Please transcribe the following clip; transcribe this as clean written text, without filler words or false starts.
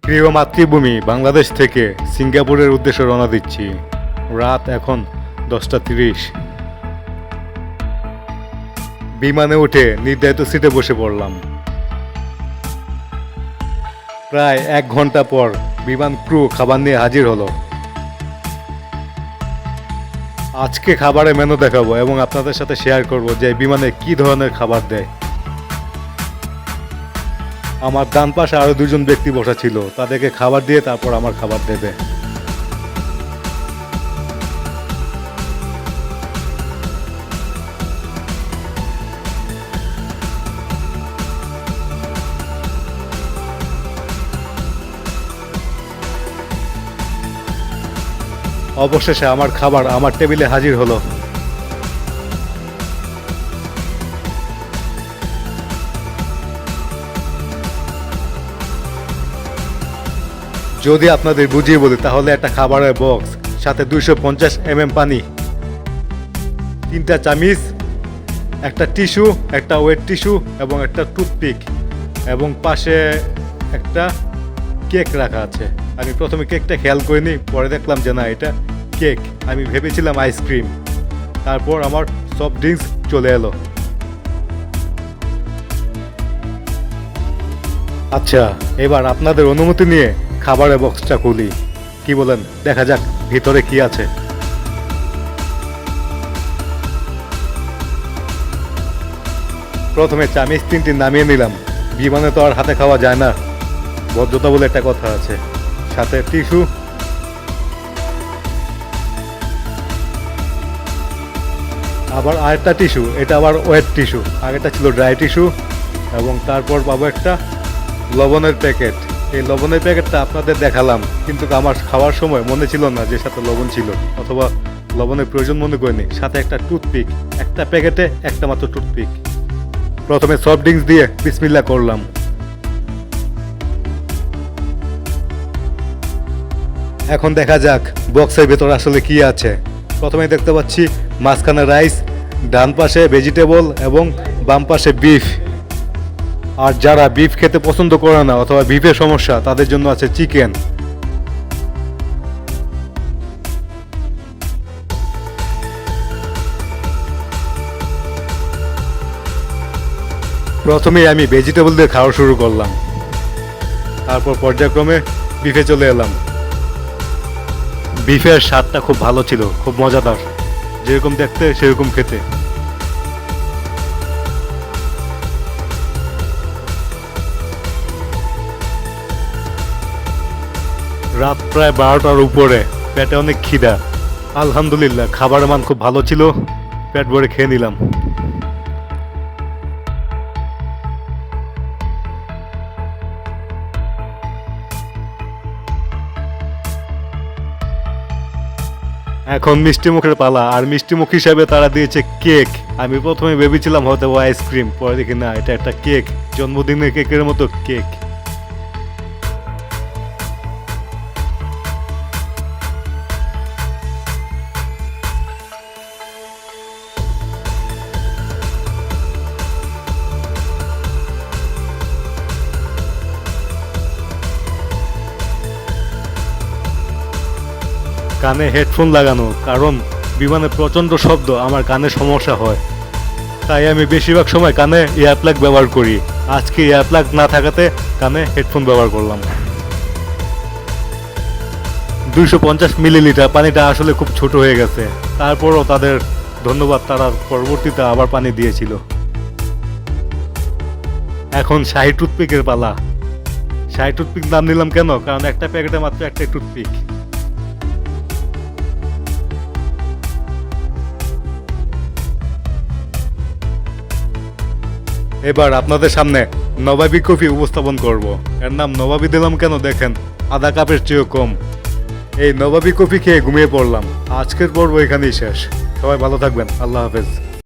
প্রিয় মাতৃভূমি বাংলাদেশ থেকে সিঙ্গাপুরের উদ্দেশ্যে রওনা দিচ্ছি। রাত এখন 10:30। বিমানে উঠে নির্ধারিত সিটে বসে পড়লাম। প্রায় 1 ঘন্টা পর বিমান ক্রু খাবার নিয়ে হাজির হলো। আজকে খাবারের মেনু দেখাবো এবং আপনাদের সাথে শেয়ার করব যে বিমানে কি ধরনের খাবার দেয়। আমার ডান পাশে আরো 2জন ব্যক্তি বসা ছিল, তাদেরকে খাবার দিয়ে তারপর আমার খাবার দেবে। অবশেষে আমার খাবার আমার টেবিলে হাজির হলো। যদি আপনাদের বুঝিয়ে বলি তাহলে একটা খাবারের বক্স, সাথে 250 ml পানি, 3টা চামিচ, একটা টিস্যু, একটা ওয়েট টিস্যু এবং একটা টুথপিক, এবং পাশে একটা কেক রাখা আছে। আমি প্রথমে কেকটা খেয়াল করিনি, পরে দেখলাম যে না, এটা কেক। আমি ভেবেছিলাম আইসক্রিম। তারপর আমার সফট ড্রিঙ্কস চলে এলো। আচ্ছা, এবার আপনাদের অনুমতি নিয়ে খাবারের বক্সটা খুলি। কি বলেন? দেখা যাক ভিতরে কি আছে। প্রথমে চামিচ 3টি নামিয়ে নিলাম। বিমানে তো আর হাতে খাওয়া যায় না, ভদ্রতা বলে একটা কথা আছে। সাথে টিস্যু, আবার আরেকটা টিস্যু, এটা আবার ওয়েট টিস্যু, আগেটা ছিল ড্রাই টিস্যু। এবং তারপর পাবো একটা লবণের প্যাকেট। এই লবণের প্যাকেটটা আপনাদের দেখালাম, কিন্তু আমার খাওয়ার সময় মনে ছিল না যে সাথে লবণ ছিল, অথবা লবণের প্রয়োজন মনে করিনি। সাথে একটা টুথপিক, একটা প্যাকেটে একটা মাত্র টুথপিক। প্রথমে সফট ড্রিঙ্কস দিয়ে বিসমিল্লাহ করলাম। এখন দেখা যাক বক্সের ভেতর আসলে কি আছে। প্রথমে দেখতে পাচ্ছি মাঝখানে রাইস, ডান পাশে ভেজিটেবল এবং বাম পাশে বিফ। আর যারা বিফ খেতে পছন্দ করে না অথবা বিফের সমস্যা, তাদের জন্য আছে চিকেন। প্রথমেই আমি ভেজিটেবল দিয়ে খাওয়া শুরু করলাম, তারপর পর্যায়ক্রমে বিফে চলে এলাম। বিফের স্বাদটা খুব ভালো ছিল, খুব মজাদার, যেরকম দেখতে সেরকম খেতে। রাত প্রায় 12টার উপরে, পেটে অনেক খিদা। আলহামদুলিল্লাহ খাবারের মান খুব ভালো ছিল, পেট ভরে খেয়ে নিলাম। এখন মিষ্টি মুখের পালা, আর মিষ্টি মুখ হিসাবে তারা দিয়েছে কেক। আমি প্রথমে ভেবেছিলাম হয়তো আইসক্রিম, পরে দেখি না, এটা একটা কেক, জন্মদিনের কেকের মতো কেক। কানে হেডফোন লাগানো, কারণ বিমানে প্রচণ্ড শব্দ, আমার কানে সমস্যা হয়। তাই আমি বেশিরভাগ সময় কানে ইয়ারপ্লাগ ব্যবহার করি। আজকে ইয়ারপ্লাগ না থাকাতে কানে হেডফোন ব্যবহার করলাম। 250 মিলিলিটার পানিটা আসলে খুব ছোট হয়ে গেছে। তারপরও তাদের ধন্যবাদ, তারা পরবর্তীতে আবার পানি দিয়েছিল। এখন শাহী টুথপিকের পালা। শাহী টুথপিক নাম নিলাম কেন? কারণ একটা প্যাকেটে মাত্র একটাই টুথপিক। এবার আপনাদের সামনে নবাবী কফি উপস্থাপন করব। এর নাম নবাবী দিলাম কেন দেখেন, আধা কাপের চেয়েও কম। এই নবাবী কফি খেয়ে ঘুমিয়ে পড়লাম। আজকের পর্ব এখানেই শেষ। সবাই ভালো থাকবেন, আল্লাহ হাফেজ।